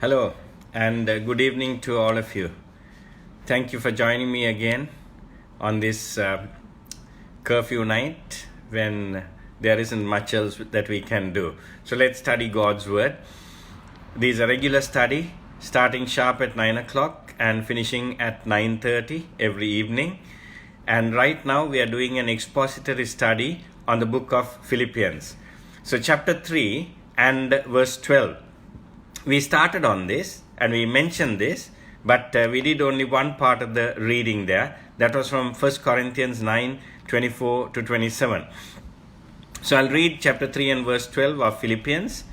Hello and good evening to all of you. Thank you for joining me again on this curfew night when there isn't much else that we can do. So let's study God's Word. This is a regular study starting sharp at 9 o'clock and finishing at 9:30 every evening. And right now we are doing an expository study on the book of Philippians. So chapter 3 and verse 12. We started on this and we mentioned this, but we did only one part of the reading there. That was from 1 Corinthians 9:24 to 27. So I'll read chapter 3 and verse 12 of Philippians.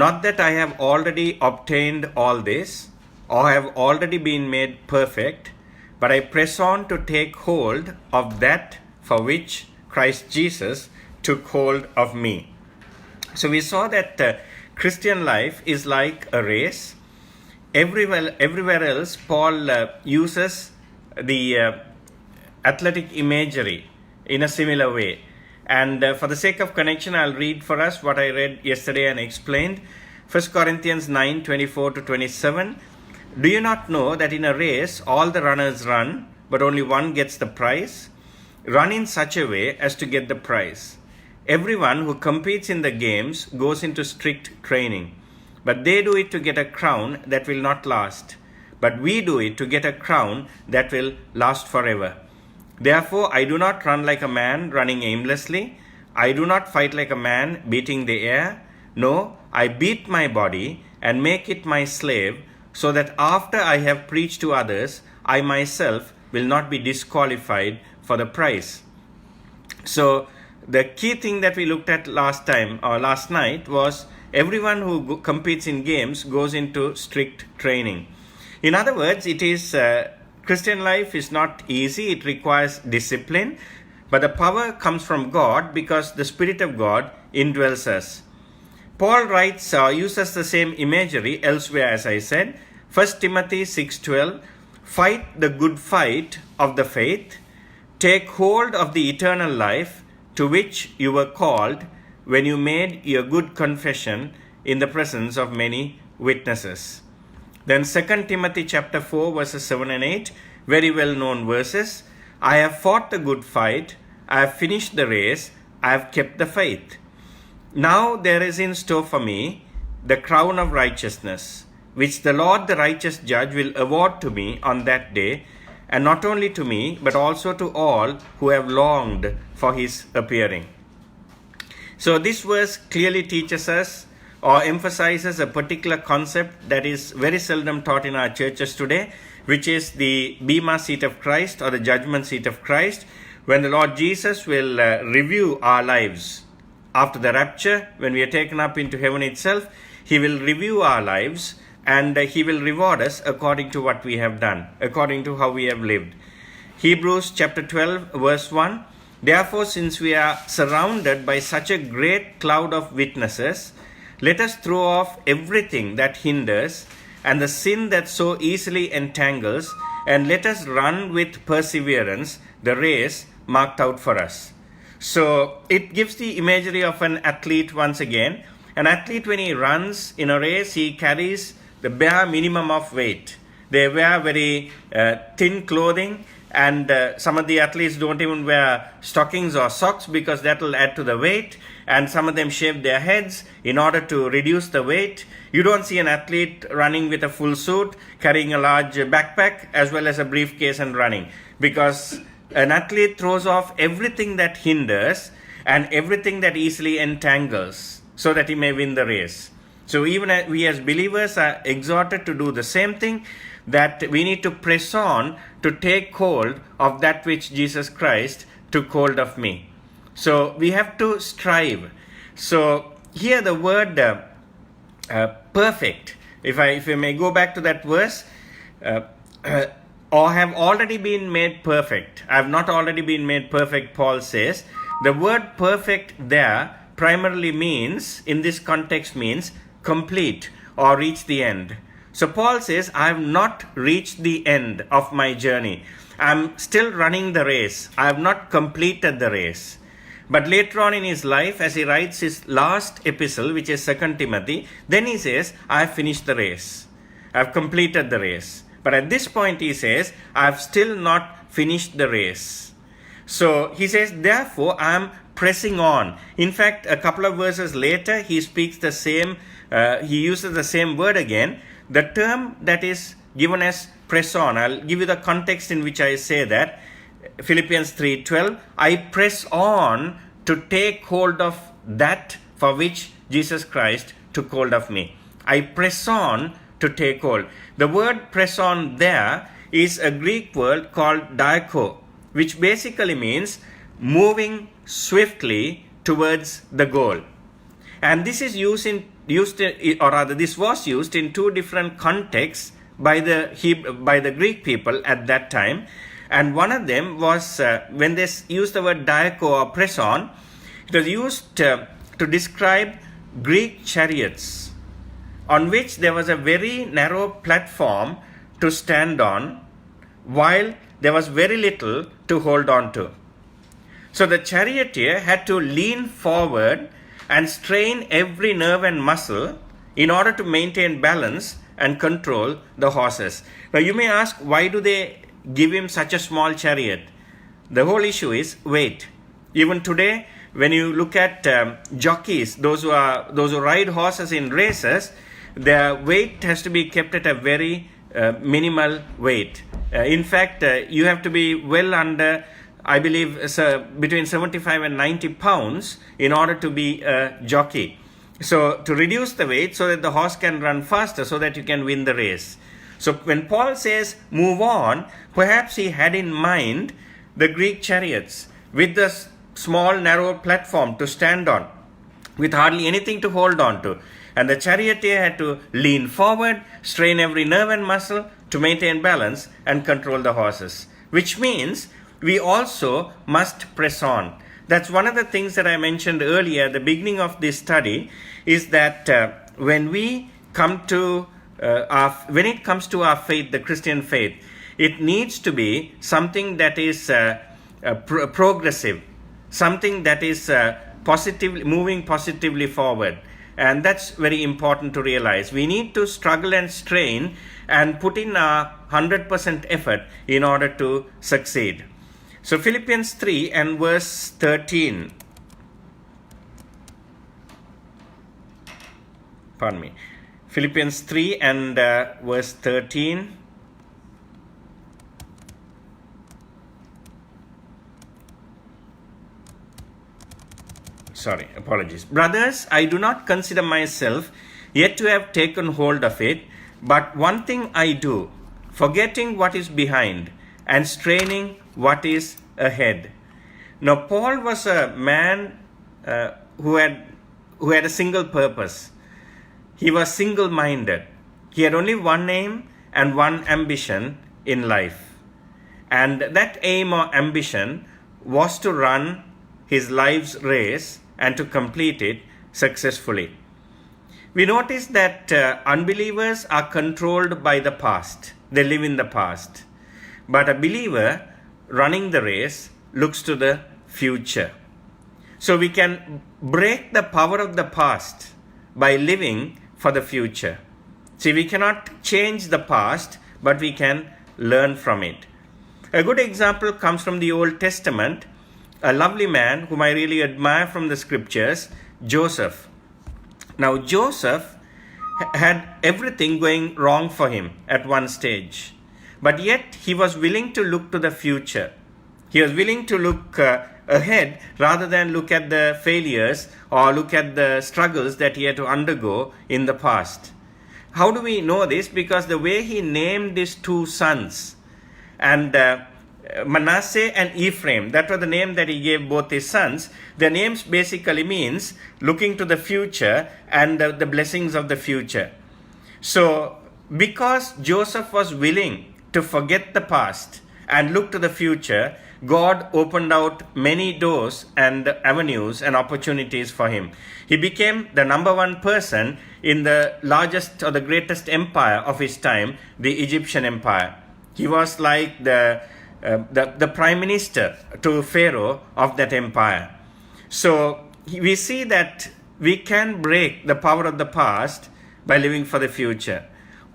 Not that I have already obtained all this or have already been made perfect, but I press on to take hold of that for which Christ Jesus took hold of me. So we saw that Christian life is like a race. Everywhere else, Paul uses the athletic imagery in a similar way. And for the sake of connection, I'll read for us what I read yesterday and explained. 1 Corinthians 9:24 to 27. Do you not know that in a race all the runners run, but only one gets the prize? Run in such a way as to get the prize. Everyone who competes in the games goes into strict training, but they do it to get a crown that will not last. But we do it to get a crown that will last forever. Therefore, I do not run like a man running aimlessly. I do not fight like a man beating the air. No, I beat my body and make it my slave, so that after I have preached to others, I myself will not be disqualified for the prize. So, the key thing that we looked at last night was everyone who competes in games goes into strict training. In other words, Christian life is not easy. It requires discipline, but the power comes from God because the Spirit of God indwells us. Paul uses the same imagery elsewhere, as I said. 1 Timothy 6:12, fight the good fight of the faith, take hold of the eternal life to which you were called when you made your good confession in the presence of many witnesses. Then 2 Timothy chapter 4 verses 7 and 8, very well known verses. I have fought the good fight, I have finished the race, I have kept the faith. Now there is in store for me the crown of righteousness, which the Lord the righteous judge will award to me on that day, and not only to me, but also to all who have longed for his appearing. So this verse clearly teaches us or emphasizes a particular concept that is very seldom taught in our churches today, which is the Bema seat of Christ or the judgment seat of Christ, when the Lord Jesus will review our lives. After the rapture, when we are taken up into heaven itself, he will review our lives and he will reward us according to what we have done, according to how we have lived. Hebrews chapter 12 verse 1. Therefore, since we are surrounded by such a great cloud of witnesses, let us throw off everything that hinders and the sin that so easily entangles, and let us run with perseverance the race marked out for us. So it gives the imagery of an athlete once again. An athlete, when he runs in a race, he carries the bare minimum of weight. They wear very thin clothing, and some of the athletes don't even wear stockings or socks because that will add to the weight, and some of them shave their heads in order to reduce the weight. You don't see an athlete running with a full suit, carrying a large backpack as well as a briefcase and running, because an athlete throws off everything that hinders and everything that easily entangles so that he may win the race. So even we as believers are exhorted to do the same thing, that we need to press on to take hold of that which Jesus Christ took hold of me. So we have to strive. So here the word perfect, if I may go back to that verse, or have already been made perfect. I have not already been made perfect, Paul says. The word perfect there primarily means, in this context means, complete or reach the end. So Paul says, I have not reached the end of my journey. I'm still running the race. I have not completed the race. But later on in his life, as he writes his last epistle, which is 2 Timothy, then he says, I have finished the race. I have completed the race. But at this point he says, I have still not finished the race. So he says, therefore I am pressing on. In fact, a couple of verses later, he speaks the same, he uses the same word again. The term that is given as press on, I'll give you the context in which I say that. Philippians 3:12, I press on to take hold of that for which Jesus Christ took hold of me. I press on to take hold. The word press on there is a Greek word called diako, which basically means moving swiftly towards the goal. And this is used this was used in two different contexts by the Greek people at that time. And one of them was when they used the word diako or press on, it was used to describe Greek chariots on which there was a very narrow platform to stand on, while there was very little to hold on to. So the charioteer had to lean forward and strain every nerve and muscle in order to maintain balance and control the horses. Now you may ask, why do they give him such a small chariot? The whole issue is weight. Even today, when you look at jockeys, those who ride horses in races, their weight has to be kept at a very minimal weight. In fact, you have to be well under, I believe, between 75 and 90 pounds in order to be a jockey. So to reduce the weight so that the horse can run faster, so that you can win the race. So when Paul says move on, perhaps he had in mind the Greek chariots with the small narrow platform to stand on, with hardly anything to hold on to. And the charioteer had to lean forward, strain every nerve and muscle to maintain balance and control the horses. Which means we also must press on. That's one of the things that I mentioned earlier at the beginning of this study, is that when it comes to our faith, the Christian faith, it needs to be something that is progressive, something that is moving positively forward. And that's very important to realize. We need to struggle and strain and put in our 100% effort in order to succeed. So Philippians 3 and verse 13. Pardon me. Philippians 3 and verse 13. Apologies. Brothers, I do not consider myself yet to have taken hold of it, but one thing I do, forgetting what is behind and straining what is ahead. Now, Paul was a man who had a single purpose. He was single-minded. He had only one aim and one ambition in life. And that aim or ambition was to run his life's race and to complete it successfully. We notice that unbelievers are controlled by the past. They live in the past. But a believer running the race looks to the future. So we can break the power of the past by living for the future. See, we cannot change the past, but we can learn from it. A good example comes from the Old Testament. A lovely man whom I really admire from the scriptures, Joseph. Now, Joseph had everything going wrong for him at one stage. But yet, he was willing to look to the future. He was willing to look ahead rather than look at the failures or look at the struggles that he had to undergo in the past. How do we know this? Because the way he named his two sons, and Manasseh and Ephraim, that was the name that he gave both his sons. Their names basically means looking to the future and the blessings of the future. So, because Joseph was willing to forget the past and look to the future, God opened out many doors and avenues and opportunities for him. He became the number one person in the largest or the greatest empire of his time, the Egyptian Empire. He was like the prime minister to Pharaoh of that empire. So we see that we can break the power of the past by living for the future.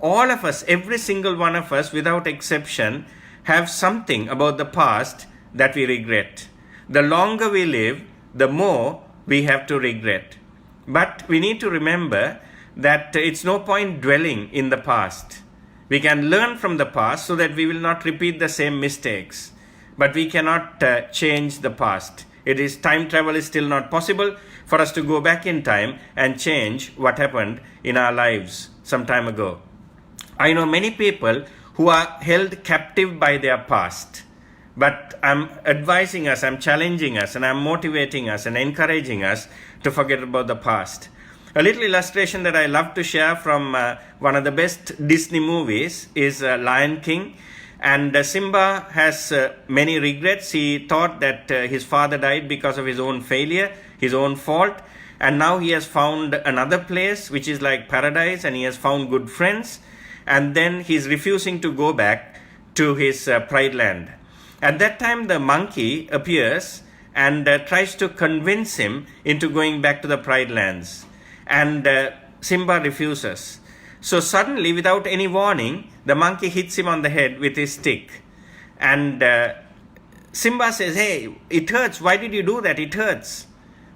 All of us, every single one of us, without exception, have something about the past that we regret. The longer we live, the more we have to regret. But we need to remember that it's no point dwelling in the past. We can learn from the past so that we will not repeat the same mistakes. But we cannot change the past. Time travel is still not possible for us to go back in time and change what happened in our lives some time ago. I know many people who are held captive by their past. But I'm advising us, I'm challenging us, and I'm motivating us and encouraging us to forget about the past. A little illustration that I love to share from one of the best Disney movies is Lion King. And Simba has many regrets. He thought that his father died because of his own failure, his own fault. And now he has found another place which is like paradise, and he has found good friends. And then he's refusing to go back to his pride land. At that time, the monkey appears and tries to convince him into going back to the pride lands. And Simba refuses. So suddenly, without any warning, the monkey hits him on the head with his stick. And Simba says, "Hey, it hurts. Why did you do that? It hurts."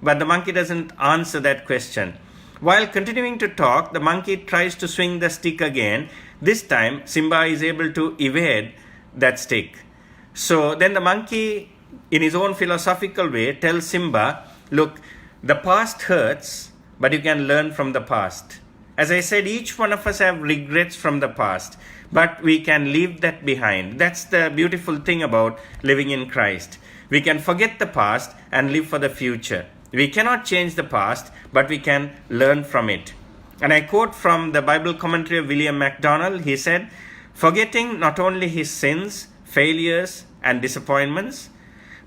But the monkey doesn't answer that question. While continuing to talk, the monkey tries to swing the stick again. This time, Simba is able to evade that stick. So then the monkey, in his own philosophical way, tells Simba, look, the past hurts, but you can learn from the past. As I said, each one of us have regrets from the past, but we can leave that behind. That's the beautiful thing about living in Christ. We can forget the past and live for the future. We cannot change the past, but we can learn from it. And I quote from the Bible commentary of William MacDonald. He said, forgetting not only his sins, failures, and disappointments,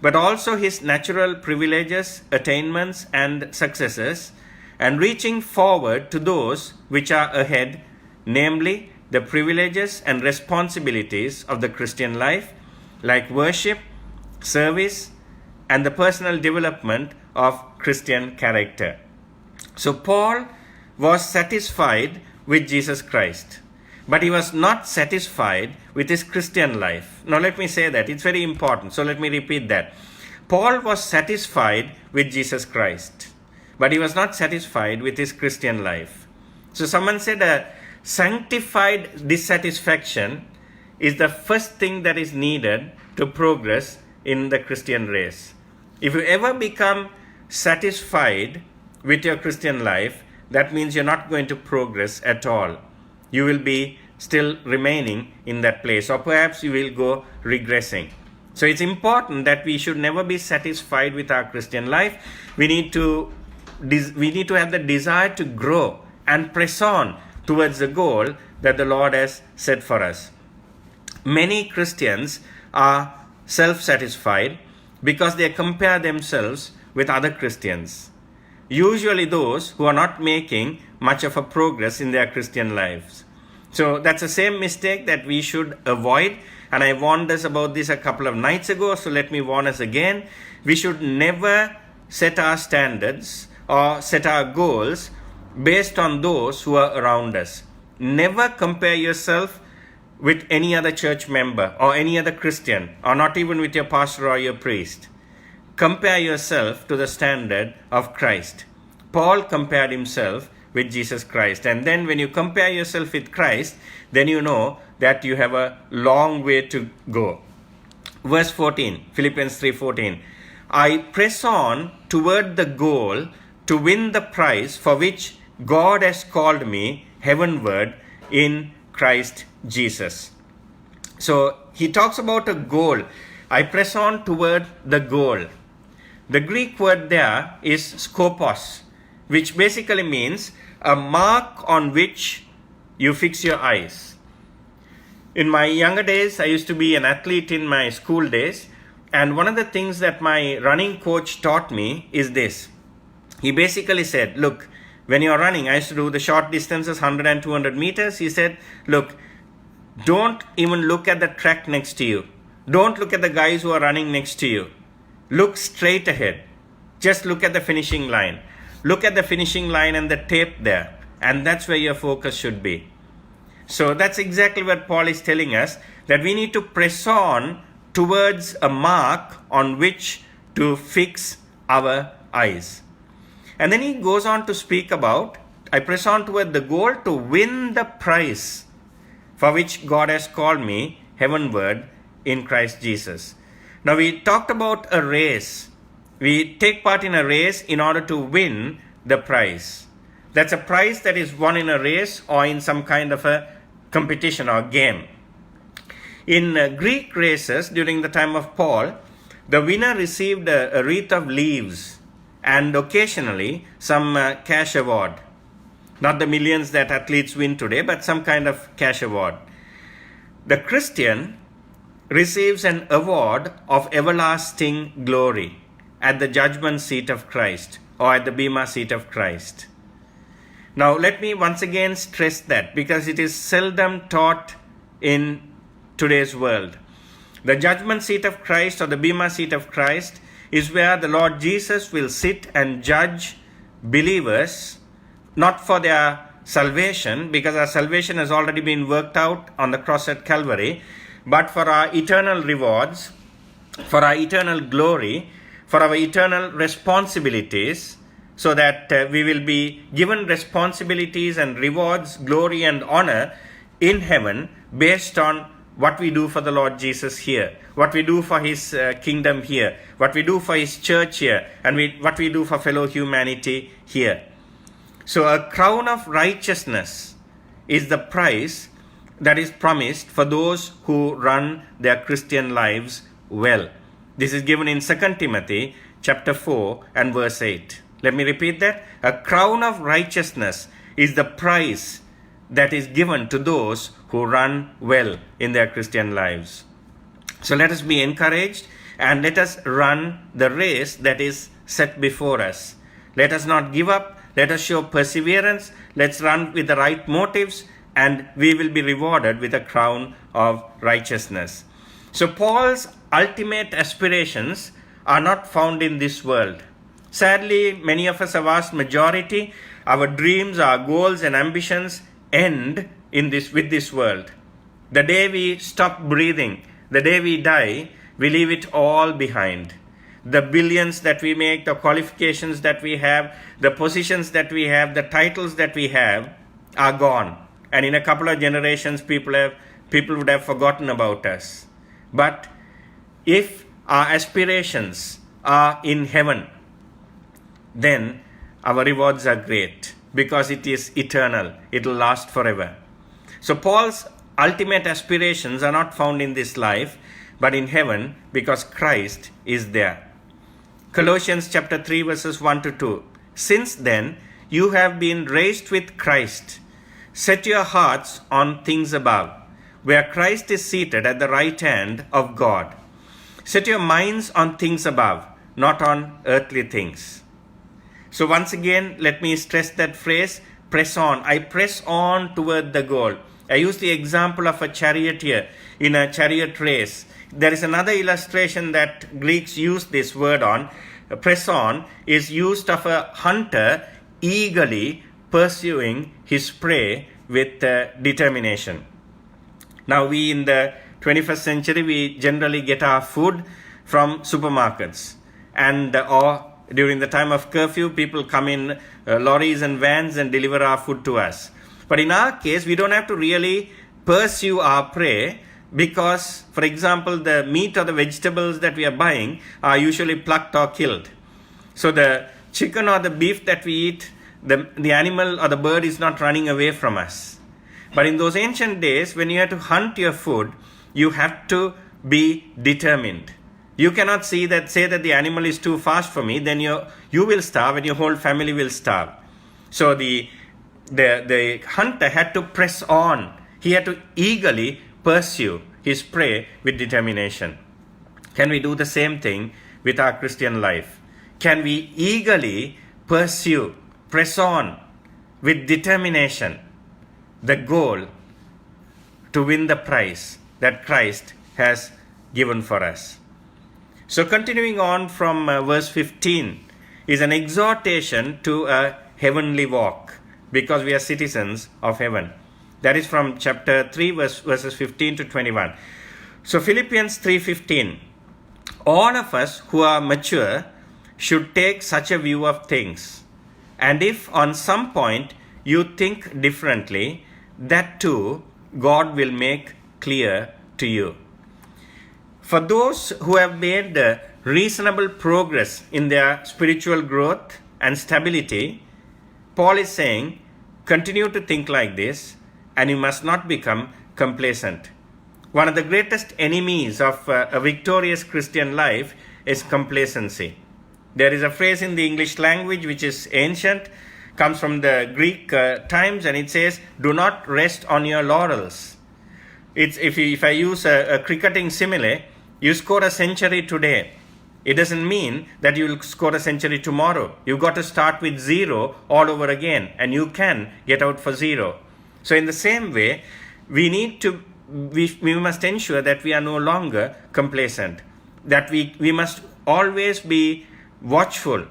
but also his natural privileges, attainments, and successes, and reaching forward to those which are ahead, namely the privileges and responsibilities of the Christian life, like worship, service, and the personal development of Christian character. So Paul was satisfied with Jesus Christ, but he was not satisfied with his Christian life. Now let me say that, it's very important, so let me repeat that. Paul was satisfied with Jesus Christ, but he was not satisfied with his Christian life. So someone said a sanctified dissatisfaction is the first thing that is needed to progress in the Christian race. If you ever become satisfied with your Christian life, that means you're not going to progress at all. You will be still remaining in that place, or perhaps you will go regressing. So it's important that we should never be satisfied with our Christian life. We need to have the desire to grow and press on towards the goal that the Lord has set for us. Many Christians are self-satisfied because they compare themselves with other Christians, usually those who are not making much of a progress in their Christian lives. So that's the same mistake that we should avoid. And I warned us about this a couple of nights ago, so let me warn us again. We should never set our standards or set our goals based on those who are around us. Never compare yourself with any other church member or any other Christian, or not even with your pastor or your priest. Compare yourself to the standard of Christ. Paul compared himself with Jesus Christ. And then when you compare yourself with Christ, then you know that you have a long way to go. Verse 14, Philippians 3:14. I press on toward the goal to win the prize for which God has called me heavenward in Christ Jesus. So he talks about a goal. I press on toward the goal. The Greek word there is skopos, which basically means a mark on which you fix your eyes. In my younger days, I used to be an athlete in my school days, and one of the things that my running coach taught me is this. He basically said, look, when you're running, I used to do the short distances, 100 and 200 meters. He said, look, don't even look at the track next to you. Don't look at the guys who are running next to you. Look straight ahead. Just look at the finishing line. Look at the finishing line and the tape there. And that's where your focus should be. So that's exactly what Paul is telling us, that we need to press on towards a mark on which to fix our eyes. And then he goes on to speak about, I press on toward the goal to win the prize for which God has called me heavenward in Christ Jesus. Now we talked about a race. We take part in a race in order to win the prize. That's a prize that is won in a race or in some kind of a competition or game. In Greek races during the time of Paul, the winner received a wreath of leaves and occasionally some cash award. Not the millions that athletes win today, but some kind of cash award. The Christian receives an award of everlasting glory at the judgment seat of Christ or at the Bema seat of Christ. Now let me once again stress that, because it is seldom taught in today's world. The judgment seat of Christ or the Bema seat of Christ is where the Lord Jesus will sit and judge believers, not for their salvation, because our salvation has already been worked out on the cross at Calvary, but for our eternal rewards, for our eternal glory, for our eternal responsibilities, so that we will be given responsibilities and rewards, glory and honor in heaven based on what we do for the Lord Jesus here, what we do for His kingdom here, what we do for His church here, and what we do for fellow humanity here. So a crown of righteousness is the prize that is promised for those who run their Christian lives well. This is given in 2 Timothy chapter 4 and verse 8. Let me repeat that. A crown of righteousness is the prize that is given to those who run well in their Christian lives. So let us be encouraged and let us run the race that is set before us. Let us not give up. Let us show perseverance. Let's run with the right motives, and we will be rewarded with a crown of righteousness. So Paul's ultimate aspirations are not found in this world. Sadly, many of us, a vast majority, our dreams, our goals and ambitions end with this world. The day we stop breathing, the day we die, we leave it all behind. The billions that we make, the qualifications that we have, the positions that we have, the titles that we have are gone. And in a couple of generations, people would have forgotten about us. But if our aspirations are in heaven, then our rewards are great, because it is eternal. It will last forever. So Paul's ultimate aspirations are not found in this life, but in heaven, because Christ is there. Colossians chapter 3 verses 1 to 2. Since then, you have been raised with Christ. Set your hearts on things above, where Christ is seated at the right hand of God. Set your minds on things above, not on earthly things. So once again, let me stress that phrase, press on. I press on toward the goal. I use the example of a charioteer in a chariot race. There is another illustration that Greeks use this word on. Press on is used of a hunter eagerly pursuing his prey with determination. Now we in the 21st century, we generally get our food from supermarkets, and or during the time of curfew, people come in lorries and vans and deliver our food to us. But in our case, we don't have to really pursue our prey, because, for example, the meat or the vegetables that we are buying are usually plucked or killed. So the chicken or the beef that we eat, the animal or the bird is not running away from us. But in those ancient days, when you had to hunt your food, you have to be determined. You cannot say that the animal is too fast for me, then you will starve and your whole family will starve. So the hunter had to press on. He had to eagerly pursue his prey with determination. Can we do the same thing with our Christian life? Can we eagerly pursue, press on with determination the goal to win the prize that Christ has given for us? So continuing on from verse 15, is an exhortation to a heavenly walk, because we are citizens of heaven. That is from chapter 3, verses 15 to 21. So Philippians 3:15. All of us who are mature should take such a view of things. And if on some point you think differently, that too God will make clear to you. For those who have made reasonable progress in their spiritual growth and stability, Paul is saying, continue to think like this, and you must not become complacent. One of the greatest enemies of a victorious Christian life is complacency. There is a phrase in the English language which is ancient, comes from the Greek times, and it says, do not rest on your laurels. If I use a cricketing simile, you score a century today. It doesn't mean that you will score a century tomorrow. You've got to start with 0 all over again, and you can get out for 0. So in the same way, we must ensure that we are no longer complacent, that we must always be watchful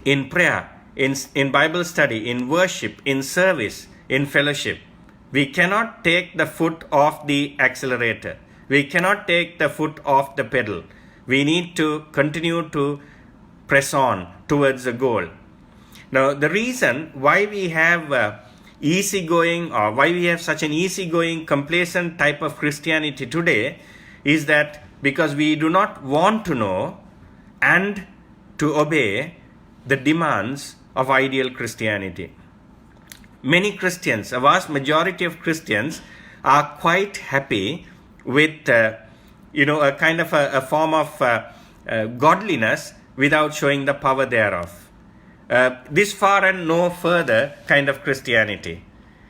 in prayer, in Bible study, in worship, in service, in fellowship. We cannot take the foot off the accelerator. We cannot take the foot off the pedal. We need to continue to press on towards the goal. Now, the reason why we have easygoing, or why we have such an easygoing, complacent type of Christianity today is that because we do not want to know and to obey the demands of ideal Christianity. Many Christians, a vast majority of Christians, are quite happy with a kind of a form of godliness without showing the power thereof. This far and no further kind of Christianity.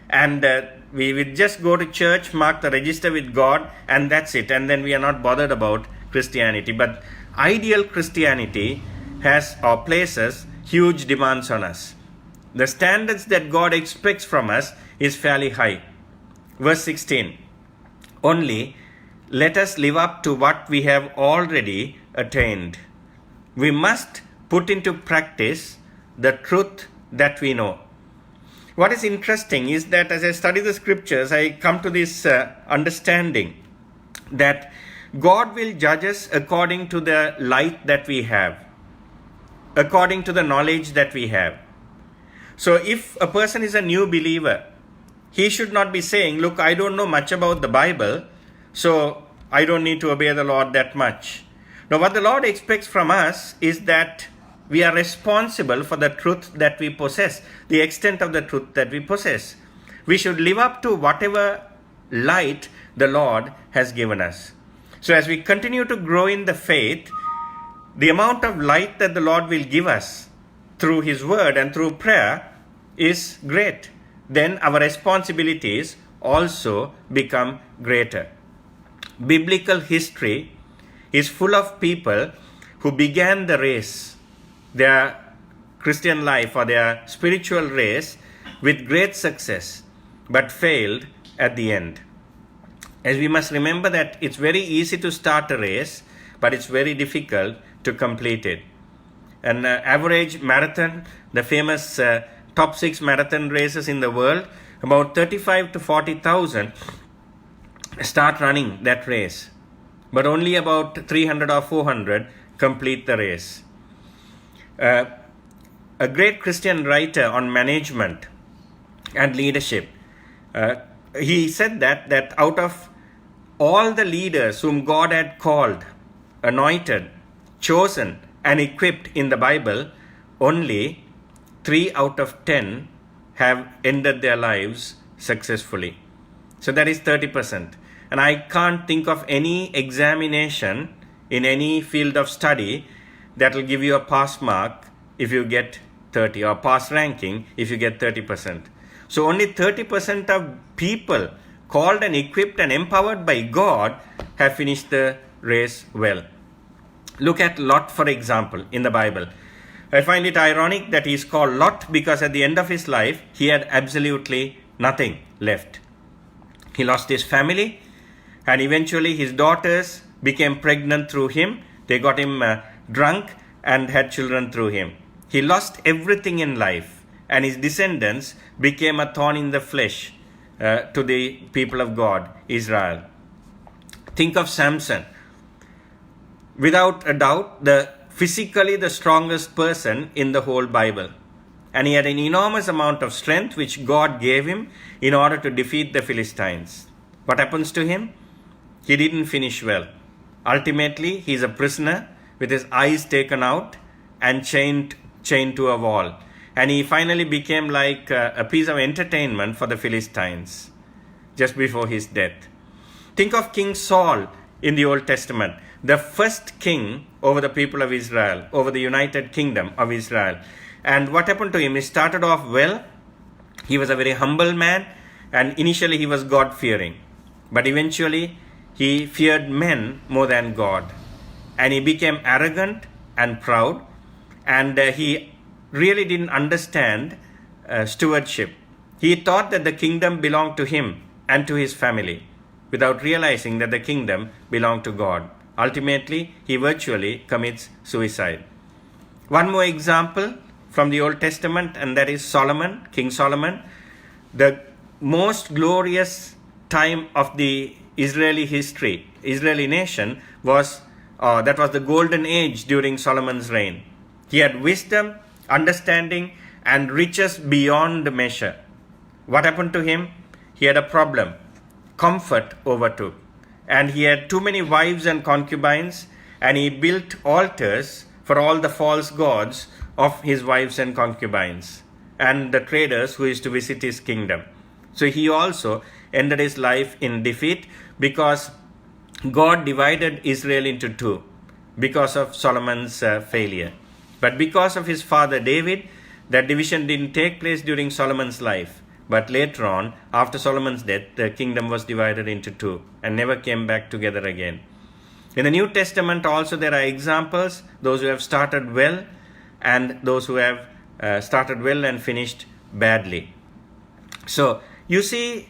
And we will just go to church, mark the register with God, and that's it. And then we are not bothered about Christianity. But ideal Christianity has or places huge demands on us. The standards that God expects from us is fairly high. Verse 16. Only let us live up to what we have already attained. We must put into practice the truth that we know. What is interesting is that as I study the scriptures, I come to this understanding that God will judge us according to the light that we have, according to the knowledge that we have. So if a person is a new believer, he should not be saying, look, I don't know much about the Bible, so I don't need to obey the Lord that much. Now, what the Lord expects from us is that we are responsible for the truth that we possess, the extent of the truth that we possess. We should live up to whatever light the Lord has given us. So as we continue to grow in the faith, the amount of light that the Lord will give us through His Word and through prayer is great. Then our responsibilities also become greater. Biblical history is full of people who began the race, their Christian life or their spiritual race, with great success, but failed at the end. As we must remember that it's very easy to start a race, but it's very difficult to complete it. An average marathon, the famous top 6 marathon races in the world, about 35 to 40,000 start running that race, but only about 300 or 400 complete the race. A great Christian writer on management and leadership, he said that out of all the leaders whom God had called, anointed, chosen, and equipped in the Bible, only 3 out of 10 have ended their lives successfully. So that is 30%. And I can't think of any examination in any field of study that will give you a pass mark if you get 30, or pass ranking if you get 30%. So only 30% of people called and equipped and empowered by God have finished the race well. Look at Lot, for example, in the Bible. I find it ironic that he is called Lot because at the end of his life, he had absolutely nothing left. He lost his family, and eventually his daughters became pregnant through him. They got him drunk and had children through him. He lost everything in life, and his descendants became a thorn in the flesh to the people of God, Israel. Think of Samson. Without a doubt, physically the strongest person in the whole Bible. And he had an enormous amount of strength which God gave him in order to defeat the Philistines. What happens to him? He didn't finish well. Ultimately, he is a prisoner with his eyes taken out and chained to a wall. And he finally became like a piece of entertainment for the Philistines just before his death. Think of King Saul in the Old Testament, the first king over the people of Israel, over the United Kingdom of Israel. And what happened to him? He started off well. He was a very humble man, and initially he was God-fearing. But eventually he feared men more than God. And he became arrogant and proud, and he really didn't understand stewardship. He thought that the kingdom belonged to him and to his family, without realizing that the kingdom belonged to God. Ultimately, he virtually commits suicide. One more example from the Old Testament, and that is Solomon, King Solomon. The most glorious time of the Israeli history, Israeli nation, was the golden age during Solomon's reign. He had wisdom, understanding, and riches beyond measure. What happened to him? He had a problem. Comfort overtook. And he had too many wives and concubines, and he built altars for all the false gods of his wives and concubines and the traders who used to visit his kingdom. So he also ended his life in defeat because God divided Israel into two because of Solomon's failure. But because of his father David, that division didn't take place during Solomon's life. But later on, after Solomon's death, the kingdom was divided into two and never came back together again. In the New Testament also there are examples, those who have started well and those who have started well and finished badly. So you see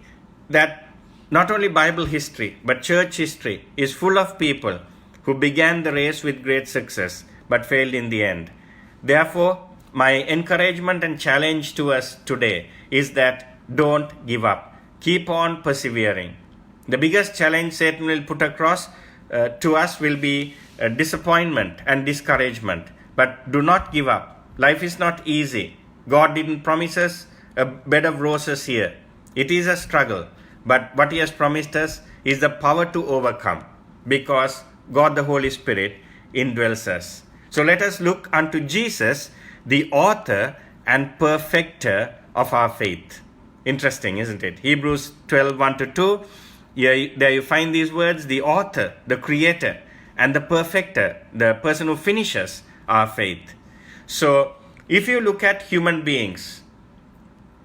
that not only Bible history, but church history is full of people who began the race with great success, but failed in the end. Therefore, my encouragement and challenge to us today is that don't give up. Keep on persevering. The biggest challenge Satan will put across to us will be disappointment and discouragement. But do not give up. Life is not easy. God didn't promise us a bed of roses here. It is a struggle. But what He has promised us is the power to overcome, because God the Holy Spirit indwells us. So let us look unto Jesus, the author and perfecter of our faith. Interesting, isn't it? Hebrews 12, 1-2. There you find these words, the author, the creator, and the perfecter, the person who finishes our faith. So if you look at human beings,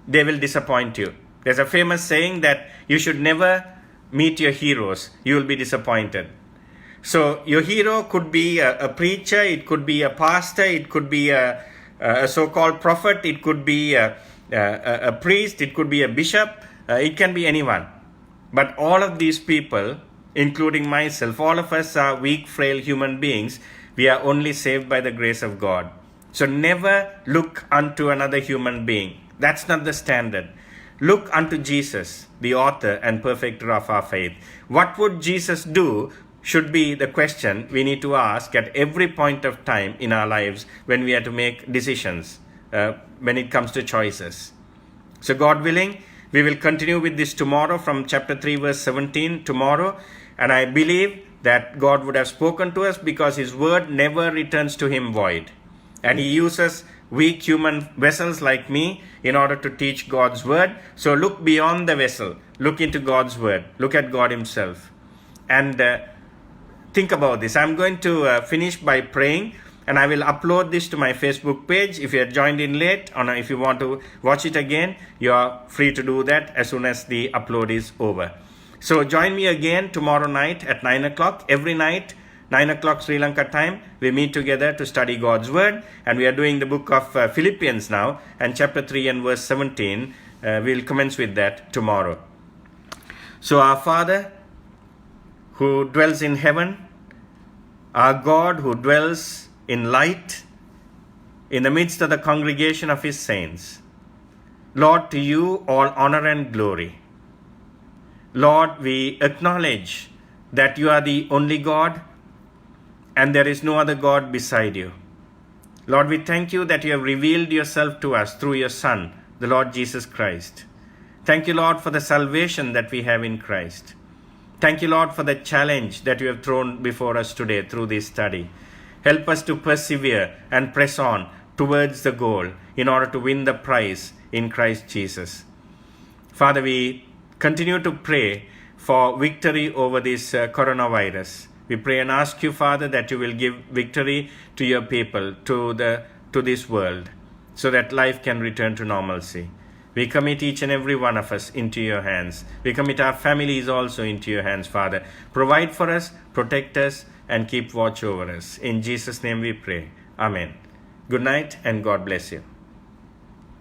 they will disappoint you. There's a famous saying that you should never meet your heroes. You will be disappointed. So your hero could be a preacher, it could be a pastor, it could be a so-called prophet, it could be a priest, it could be a bishop, it can be anyone. But all of these people, including myself, all of us are weak, frail human beings. We are only saved by the grace of God. So never look unto another human being. That's not the standard. Look unto Jesus, the author and perfecter of our faith. What would Jesus do should be the question we need to ask at every point of time in our lives when we have to make decisions, when it comes to choices. So God willing, we will continue with this tomorrow from chapter 3 verse 17 tomorrow. And I believe that God would have spoken to us because His word never returns to Him void. And He uses weak human vessels like me in order to teach God's word. So look beyond the vessel. Look into God's word. Look at God Himself. And think about this. I'm going to finish by praying, and I will upload this to my Facebook page. If you are joined in late, or if you want to watch it again, you are free to do that as soon as the upload is over. So join me again tomorrow night at 9 o'clock. Every night, 9 o'clock Sri Lanka time, we meet together to study God's word. And we are doing the book of Philippians now, and chapter 3 and verse 17. We'll commence with that tomorrow. So our Father, who dwells in heaven, our God who dwells in light, in the midst of the congregation of his saints. Lord, to you all honor and glory. Lord, we acknowledge that you are the only God and there is no other God beside you. Lord, we thank you that you have revealed yourself to us through your Son, the Lord Jesus Christ. Thank you, Lord, for the salvation that we have in Christ. Thank you, Lord, for the challenge that you have thrown before us today through this study. Help us to persevere and press on towards the goal in order to win the prize in Christ Jesus. Father, we continue to pray for victory over this coronavirus. We pray and ask you, Father, that you will give victory to your people, to this world, so that life can return to normalcy. We commit each and every one of us into your hands. We commit our families also into your hands, Father. Provide for us, protect us, and keep watch over us. In Jesus' name we pray. Amen. Good night and God bless you.